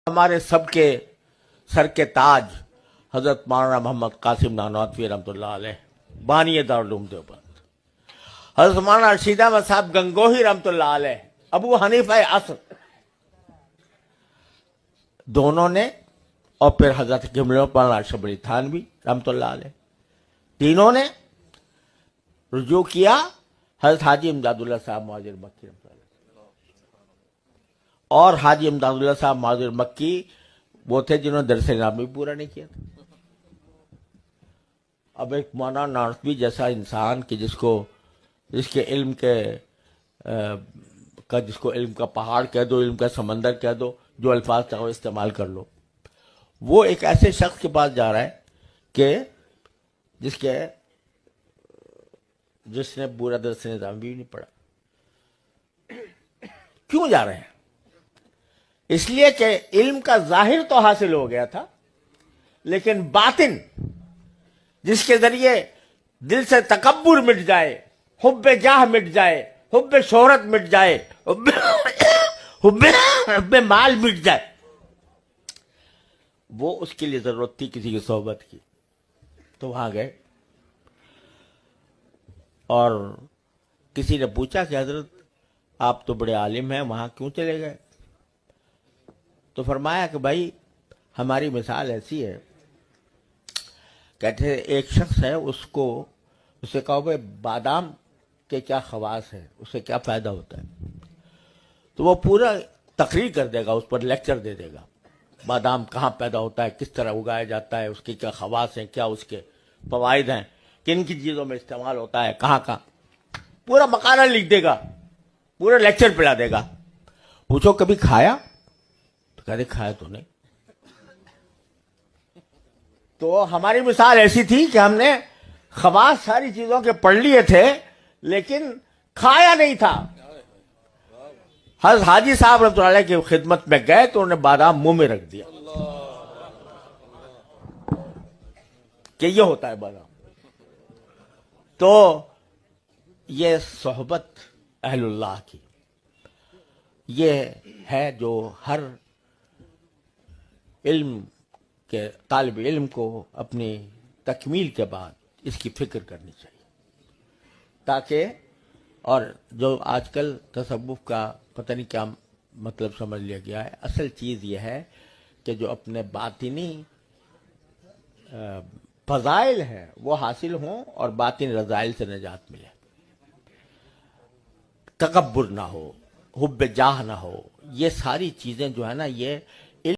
ہمارے سب کے سر کے تاج حضرت مولانا محمد قاسم نانوتوی رحمۃ اللہ علیہ بانی دارالعلوم دیوبند، حضرت مولانا رشید احمد صاحب گنگوہی رحمۃ اللہ علیہ، ابو حنیفہ عصر، دونوں نے، اور پھر حضرت مولانا اشرف علی تھانوی رحمۃ اللہ علیہ، تینوں نے رجوع کیا حضرت حاجی امداد اللہ صاحب مہاجر مکی رحمۃ اللہ علیہ، اور حاجی امداد اللہ صاحب مہاجر مکی وہ تھے جنہوں نے درس نظام بھی پورا نہیں کیا تھا۔ اب ایک مولانا نانوتوی جیسا انسان کہ جس کے علم جس کو علم کا پہاڑ کہہ دو، علم کا سمندر کہہ دو، جو الفاظ چاہو استعمال کر لو، وہ ایک ایسے شخص کے پاس جا رہا ہے کہ جس نے پورا درس نظام بھی نہیں پڑھا۔ کیوں جا رہے ہیں؟ اس لیے کہ علم کا ظاہر تو حاصل ہو گیا تھا، لیکن باطن جس کے ذریعے دل سے تکبر مٹ جائے، حب جاہ مٹ جائے، حب شہرت مٹ جائے، حب مال مٹ جائے، وہ اس کے لیے ضرورت تھی کسی کی صحبت کی، تو وہاں گئے۔ اور کسی نے پوچھا کہ حضرت آپ تو بڑے عالم ہیں، وہاں کیوں چلے گئے؟ تو فرمایا کہ بھائی ہماری مثال ایسی ہے، کہتے ہیں ایک شخص ہے، اسے کہو بھائی بادام کے کیا خواص ہے، اسے کیا فائدہ ہوتا ہے، تو وہ پورا تقریر کر دے گا، اس پر لیکچر دے دے گا، بادام کہاں پیدا ہوتا ہے، کس طرح اگایا جاتا ہے، اس کے کیا خواص ہیں، کیا اس کے فوائد ہیں، کن کی چیزوں میں استعمال ہوتا ہے، کہاں کہاں، پورا مقالہ لکھ دے گا، پورا لیکچر پڑھا دے گا۔ پوچھو کبھی کھایا؟ تو کہتے کھایا تو نہیں۔ تو ہماری مثال ایسی تھی کہ ہم نے خواص ساری چیزوں کے پڑھ لیے تھے، لیکن کھایا نہیں تھا۔ حضرت حاجی صاحب رحمۃ اللہ علیہ کی خدمت میں گئے تو انہوں نے بادام منہ میں رکھ دیا کہ یہ ہوتا ہے بادام۔ تو یہ صحبت اہل اللہ کی، یہ ہے جو ہر علم کے طالب علم کو اپنی تکمیل کے بعد اس کی فکر کرنی چاہیے، تاکہ، اور جو آج کل تصوف کا پتہ نہیں کیا مطلب سمجھ لیا گیا ہے، اصل چیز یہ ہے کہ جو اپنے باطنی فضائل ہیں وہ حاصل ہوں اور باطنی رذائل سے نجات ملے، تکبر نہ ہو، حب جاہ نہ ہو، یہ ساری چیزیں جو ہے نا، یہ